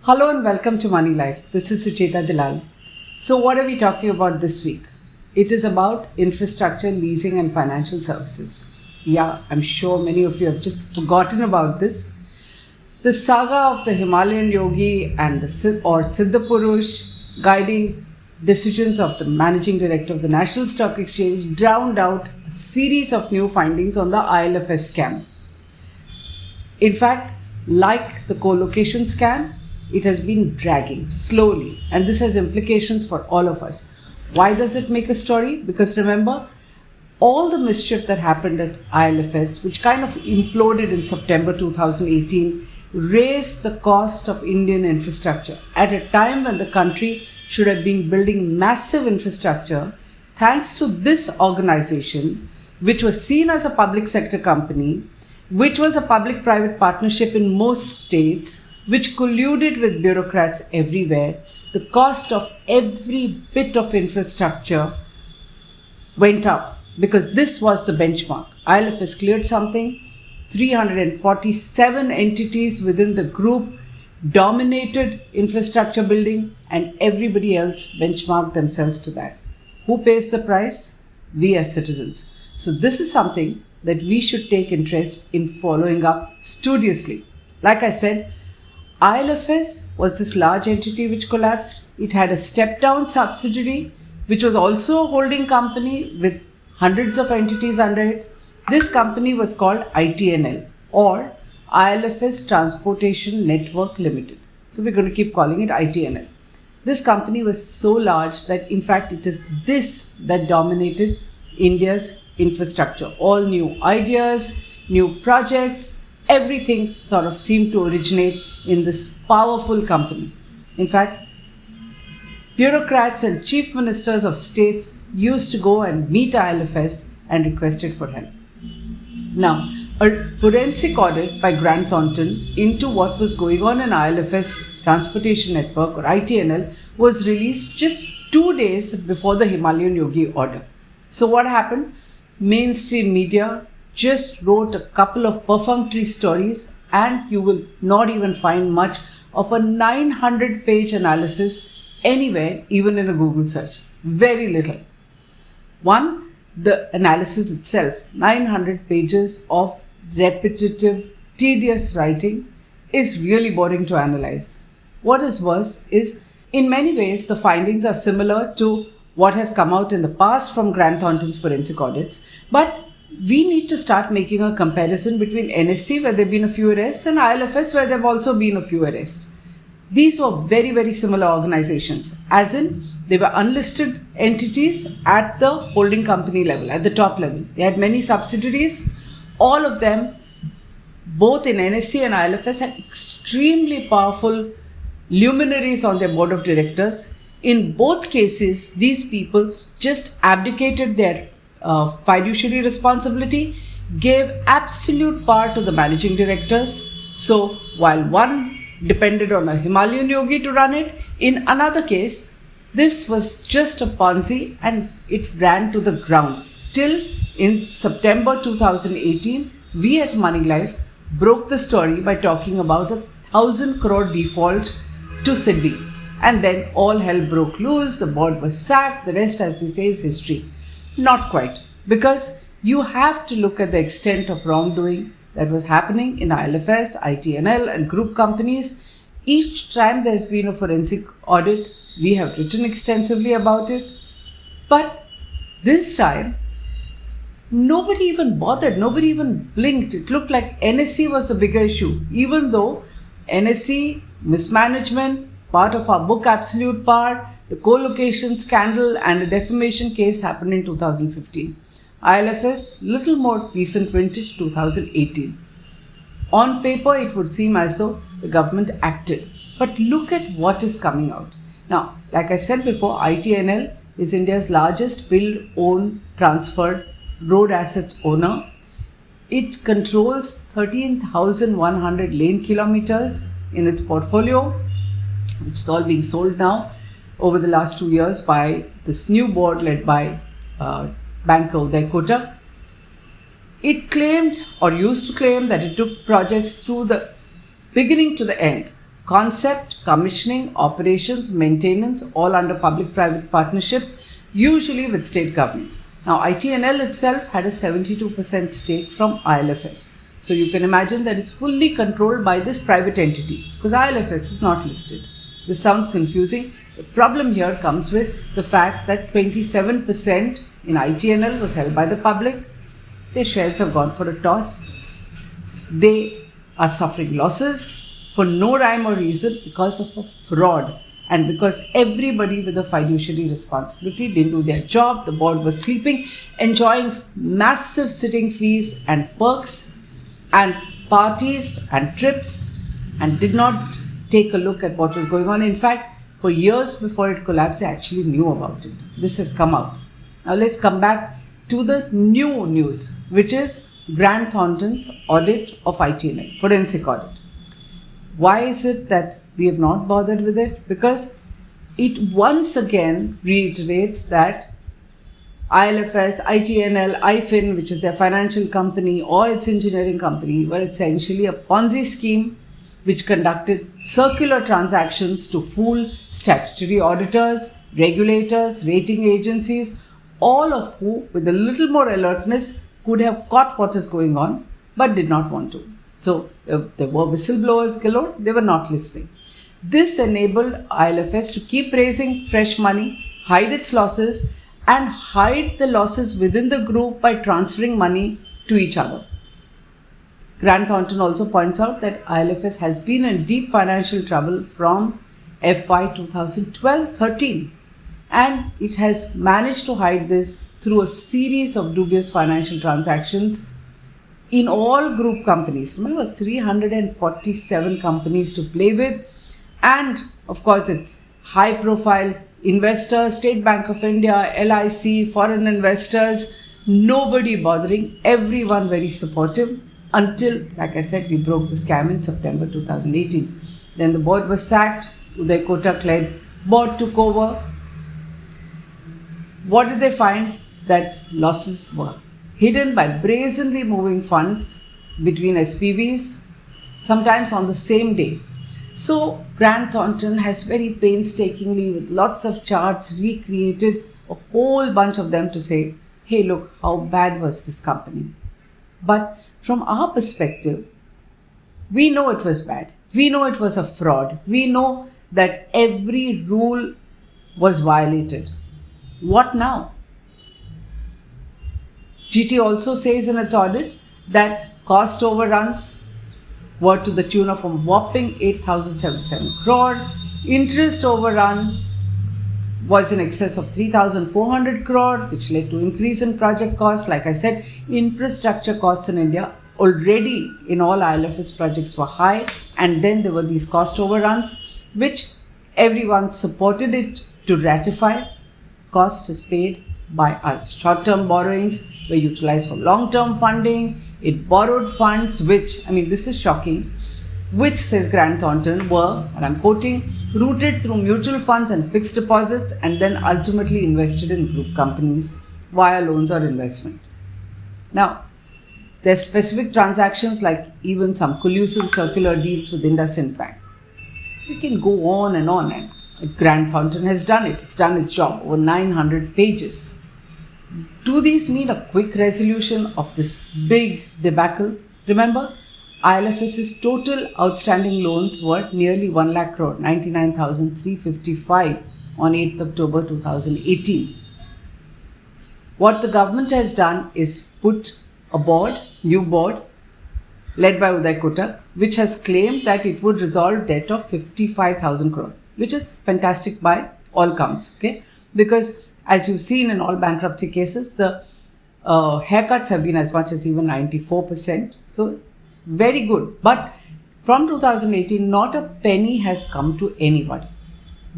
Hello and welcome to Moneylife. This is Sucheta Dalal. So what are we talking about this week? It is about infrastructure, leasing and financial services. Yeah, I'm sure many of you have just forgotten about this. The saga of the Himalayan yogi and the Siddha Purush guiding decisions of the managing director of the National Stock Exchange drowned out a series of new findings on the IL&FS scam. In fact, like the co-location scam, it has been dragging slowly, and this has implications for all of us. Why does it make a story? Because remember, all the mischief that happened at ILFS, which kind of imploded in September 2018, raised the cost of Indian infrastructure at a time when the country should have been building massive infrastructure. Thanks to this organization, which was seen as a public sector company, which was a public-private partnership in most states, which colluded with bureaucrats everywhere, the cost of every bit of infrastructure went up because this was the benchmark. ILFS cleared something. 347 entities within the group dominated infrastructure building, and everybody else benchmarked themselves to that. Who pays the price? We as citizens. So this is something that we should take interest in following up studiously. Like I said, ILFS was this large entity which collapsed. It had a step-down subsidiary, which was also a holding company with hundreds of entities under it. This company was called ITNL, or ILFS Transportation Network Limited. So we're going to keep calling it ITNL. This company was so large that in fact it is this that dominated India's infrastructure. All new ideas, new projects, everything sort of seemed to originate in this powerful company. In fact, bureaucrats and chief ministers of states used to go and meet ILFS and requested for help. Now, a forensic audit by Thornton into what was going on in ILFS Transportation Network, or ITNL, was released just 2 days before the Himalayan yogi order. So what happened? Mainstream media just wrote a couple of perfunctory stories, and you will not even find much of a 900-page analysis anywhere, even in a Google search. Very little. One, the analysis itself, 900 pages of repetitive, tedious writing, is really boring to analyze. What is worse is, in many ways, the findings are similar to what has come out in the past from Thornton's forensic audits, but we need to start making a comparison between NSC, where there have been a few arrests, and ILFS, where there have also been a few arrests. These were very, very similar organizations, as in they were unlisted entities at the holding company level, at the top level. They had many subsidiaries. All of them, both in NSC and ILFS, had extremely powerful luminaries on their board of directors. In both cases, these people just abdicated their fiduciary responsibility, gave absolute power to the managing directors. So while one depended on a Himalayan yogi to run it, in another case, this was just a Ponzi and it ran to the ground. Till in September 2018, we at Moneylife broke the story by talking about 1,000 crore default to Sydney. And then all hell broke loose, the board was sacked, the rest, as they say, is history. Not quite, because you have to look at the extent of wrongdoing that was happening in ILFS, ITNL and group companies. Each time there's been a forensic audit, we have written extensively about it. But this time, nobody even bothered, nobody even blinked. It looked like NSC was the bigger issue, even though NSC mismanagement, part of our book Absolute Power, the co-location scandal and a defamation case happened in 2015. ILFS, little more recent vintage, 2018. On paper, it would seem as though the government acted. But look at what is coming out. Now, like I said before, ITNL is India's largest build, own, transfer road assets owner. It controls 13,100 lane kilometers in its portfolio, which is all being sold now over the last 2 years by this new board led by banker Uday Kotak. It claimed, or used to claim, that it took projects through the beginning to the end, Concept, commissioning, operations, maintenance, all under public-private partnerships, usually with state governments. Now, ITNL itself had a 72% stake from IL&FS. So you can imagine that it's fully controlled by this private entity because IL&FS is not listed. This sounds confusing. The problem here comes with the fact that 27% in ITNL was held by the public. Their shares have gone for a toss. They are suffering losses for no rhyme or reason because of a fraud and because everybody with a fiduciary responsibility didn't do their job. The board was sleeping, enjoying massive sitting fees and perks and parties and trips, and did not take a look at what was going on. In fact, for years before it collapsed, they actually knew about it. This has come out. Now let's come back to the new news, which is Grant Thornton's audit of ITNL, forensic audit. Why is it that we have not bothered with it? Because it once again reiterates that ILFS, ITNL, IFIN, which is their financial company or its engineering company, were essentially a Ponzi scheme which conducted circular transactions to fool statutory auditors, regulators, rating agencies, all of who, with a little more alertness, could have caught what is going on but did not want to. So there were whistleblowers galore, they were not listening. This enabled ILFS to keep raising fresh money, hide its losses, and hide the losses within the group by transferring money to each other. Grant Thornton also points out that ILFS has been in deep financial trouble from FY 2012-13, and it has managed to hide this through a series of dubious financial transactions in all group companies. Remember, 347 companies to play with, and of course it's high profile investors, State Bank of India, LIC, foreign investors, nobody bothering, everyone very supportive until, like I said, we broke the scam in September 2018. Then the board was sacked, Uday Kotak-led board took over. What did they find? That losses were hidden by brazenly moving funds between SPVs, sometimes on the same day. So Grant Thornton has very painstakingly, with lots of charts, recreated a whole bunch of them to say, hey, look, how bad was this company? But from our perspective, we know it was bad. We know it was a fraud. We know that every rule was violated. What now? GT also says in its audit that cost overruns were to the tune of a whopping 8,077 crore. Interest overrun was in excess of 3,400 crore, which led to increase in project costs. Like I said, infrastructure costs in India already in all IL&FS projects were high, and then there were these cost overruns, which everyone supported it to ratify. Cost is paid by us. Short-term borrowings were utilized for long-term funding. It borrowed funds which, this is shocking, which, says Grant Thornton, were, and I'm quoting, routed through mutual funds and fixed deposits and then ultimately invested in group companies via loans or investment. Now, there's specific transactions like even some collusive circular deals with IndusInd Bank. We can go on, and Grant Thornton has done it. It's done its job, over 900 pages. Do these mean a quick resolution of this big debacle? Remember, IL&FS's total outstanding loans were nearly 1 lakh crore, 99,355 on 8th October 2018. What the government has done is put a new board, led by Uday Kotak, which has claimed that it would resolve debt of 55,000 crore, which is fantastic by all counts, okay? Because as you've seen in all bankruptcy cases, the haircuts have been as much as even 94%. So very good. But from 2018, not a penny has come to anybody,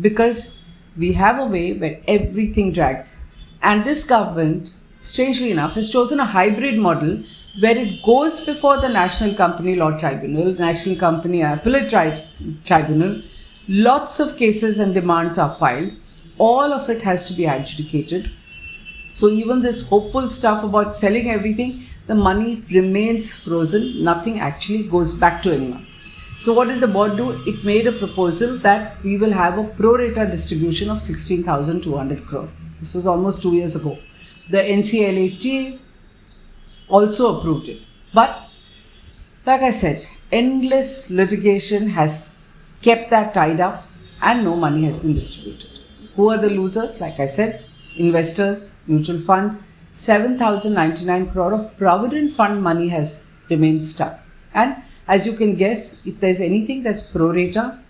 because we have a way where everything drags. And this government, strangely enough, has chosen a hybrid model where it goes before the National Company Law Tribunal, National Company Appellate Tribunal. Lots of cases and demands are filed. All of it has to be adjudicated. So even this hopeful stuff about selling everything, the money remains frozen. Nothing actually goes back to anyone. So what did the board do? It made a proposal that we will have a pro rata distribution of 16,200 crore. This was almost 2 years ago. The NCLAT also approved it. But like I said, endless litigation has kept that tied up and no money has been distributed. Who are the losers? Like I said, investors, mutual funds. 7,099 crore of provident fund money has remained stuck. And as you can guess, if there's anything that's pro rata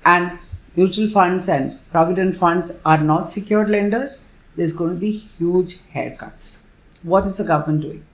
and mutual funds and provident funds are not secured lenders, there's going to be huge haircuts. What is the government doing?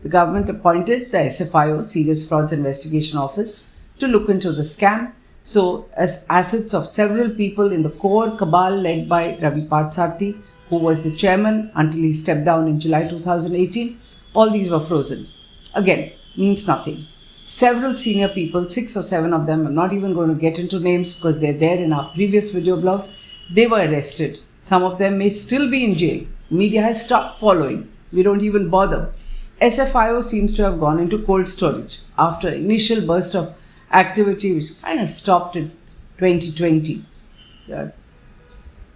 The government appointed the SFIO, Serious Frauds Investigation Office, to look into the scam. So, as assets of several people in the core cabal led by Ravi Parthasarathy, who was the chairman until he stepped down in July 2018, all these were frozen. Again, means nothing. Several senior people, 6 or 7 of them, I'm not even going to get into names because they're there in our previous video blogs, they were arrested. Some of them may still be in jail. Media has stopped following. We don't even bother. SFIO seems to have gone into cold storage after initial burst of activity which kind of stopped in 2020.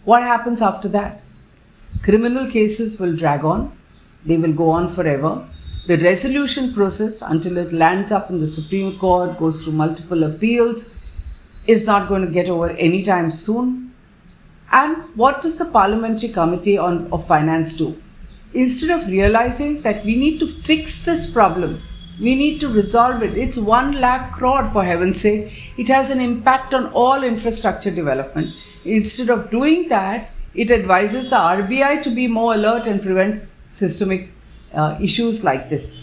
What happens after that? Criminal cases will drag on. They will go on forever. The resolution process, until it lands up in the Supreme Court, goes through multiple appeals, is not going to get over anytime soon. And what does the Parliamentary Committee of Finance do? Instead of realizing that we need to fix this problem, we need to resolve it. It's 1 lakh crore, for heaven's sake. It has an impact on all infrastructure development. Instead of doing that, it advises the RBI to be more alert and prevents systemic issues like this.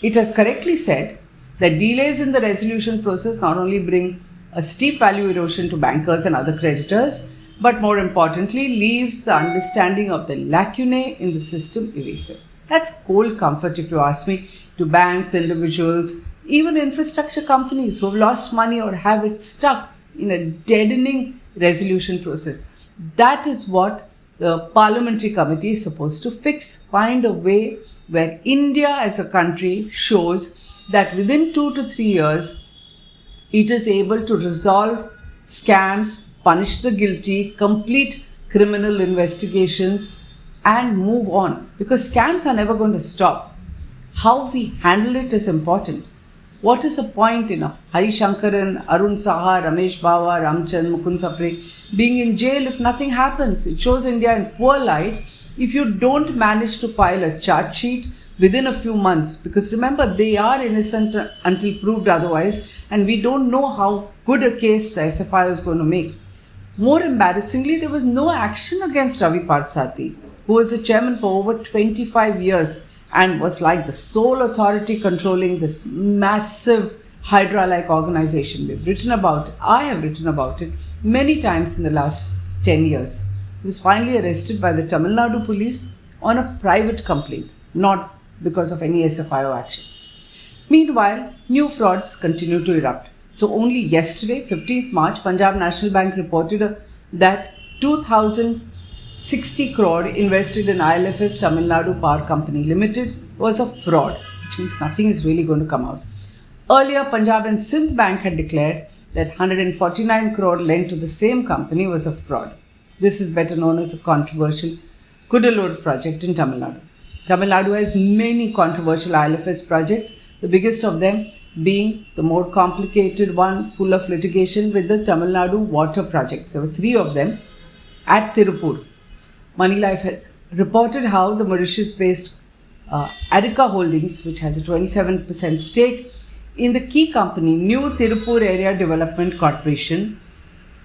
It has correctly said that delays in the resolution process not only bring a steep value erosion to bankers and other creditors, but more importantly, leaves the understanding of the lacunae in the system evasive. That's cold comfort, if you ask me, to banks, individuals, even infrastructure companies who have lost money or have it stuck in a deadening resolution process. That is what the Parliamentary Committee is supposed to fix. Find a way where India as a country shows that within 2 to 3 years, it is able to resolve scams, punish the guilty, complete criminal investigations, and move on. Because scams are never going to stop. How we handle it is important. What is the point in Hari Shankaran, Arun Saha, Ramesh Bawa, Ramchand, Mukund Sapre being in jail if nothing happens? It shows India in poor light if you don't manage to file a charge sheet within a few months. Because remember, they are innocent until proved otherwise, and we don't know how good a case the SFIO is going to make. More embarrassingly, there was no action against Ravi Parthasarathy, who was the chairman for over 25 years and was like the sole authority controlling this massive Hydra-like organization. We've written about it. I have written about it many times in the last 10 years. He was finally arrested by the Tamil Nadu police on a private complaint, not because of any SFIO action. Meanwhile, new frauds continue to erupt. So only yesterday, 15th March, Punjab National Bank reported that 2,060 crore invested in IL&FS Tamil Nadu Power Company Limited was a fraud, which means nothing is really going to come out. Earlier, Punjab and Sindh Bank had declared that 149 crore lent to the same company was a fraud. This is better known as a controversial Kudalur project in Tamil Nadu. Tamil Nadu has many controversial IL&FS projects, the biggest of them being the more complicated one, full of litigation, with the Tamil Nadu water projects. There were 3 of them at Tirupur. Moneylife has reported how the Mauritius-based Adika Holdings, which has a 27% stake in the key company New Tirupur Area Development Corporation,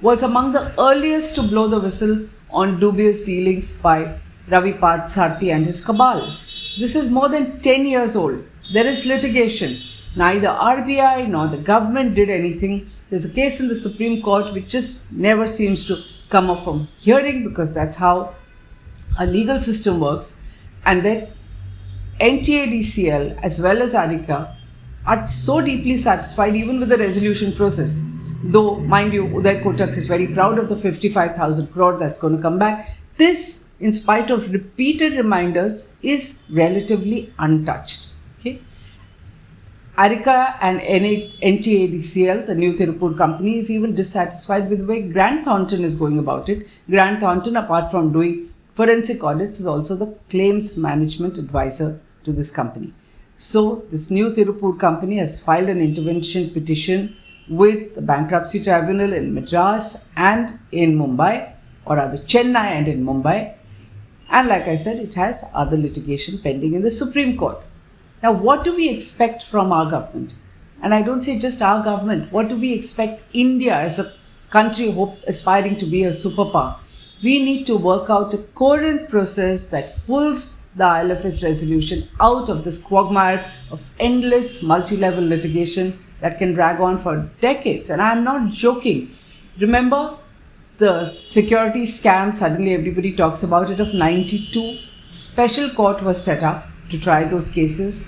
was among the earliest to blow the whistle on dubious dealings by Ravi Parthasarathy and his cabal. This is more than 10 years old. There is litigation. Neither RBI nor the government did anything. There's a case in the Supreme Court which just never seems to come up from hearing, because that's how our legal system works. And then NTADCL as well as Adika are so deeply satisfied even with the resolution process. Though, mind you, Uday Kotak is very proud of the 55,000 crore that's going to come back. This, in spite of repeated reminders, is relatively untouched. Okay. Arica and NTADCL, the new Tirupur company, is even dissatisfied with the way Grant Thornton is going about it. Grant Thornton, apart from doing forensic audits, is also the claims management advisor to this company. So this new Tirupur company has filed an intervention petition with the bankruptcy tribunal in Madras and in Mumbai, or rather Chennai and in Mumbai. And like I said, it has other litigation pending in the Supreme Court. Now, what do we expect from our government? And I don't say just our government. What do we expect India as a country aspiring to be a superpower? We need to work out a coherent process that pulls the IL&FS resolution out of this quagmire of endless multi-level litigation that can drag on for decades. And I'm not joking. Remember the security scam, suddenly everybody talks about it, of 92? Special court was set up to try those cases,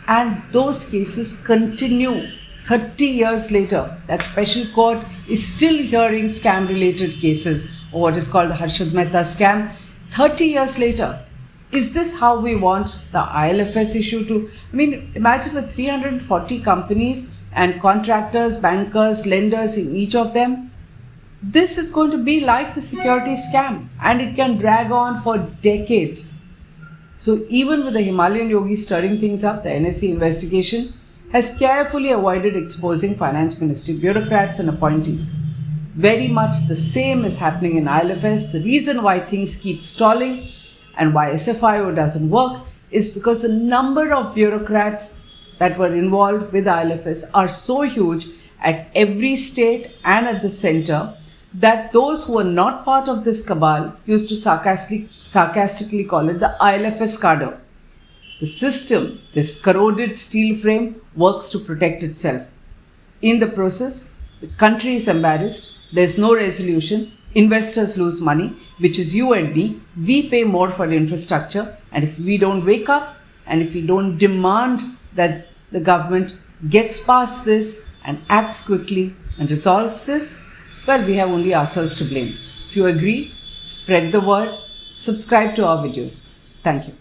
and those cases continue 30 years later. That special court is still hearing scam related cases, or what is called the Harshad Mehta scam 30 years later. Is this how we want the IL&FS issue to? I mean, imagine with 340 companies and contractors, bankers, lenders in each of them. This is going to be like the security scam, and it can drag on for decades. So even with the Himalayan Yogi stirring things up, the NSE investigation has carefully avoided exposing finance ministry bureaucrats and appointees. Very much the same is happening in IL&FS. The reason why things keep stalling and why SFIO doesn't work is because the number of bureaucrats that were involved with IL&FS are so huge at every state and at the center that those who are not part of this cabal used to sarcastically call it the IL&FS cadre. The system, this corroded steel frame, works to protect itself. In the process, the country is embarrassed, there's no resolution, investors lose money, which is you and me. We pay more for infrastructure, and if we don't wake up and if we don't demand that the government gets past this and acts quickly and resolves this, well, we have only ourselves to blame. If you agree, spread the word, subscribe to our videos. Thank you.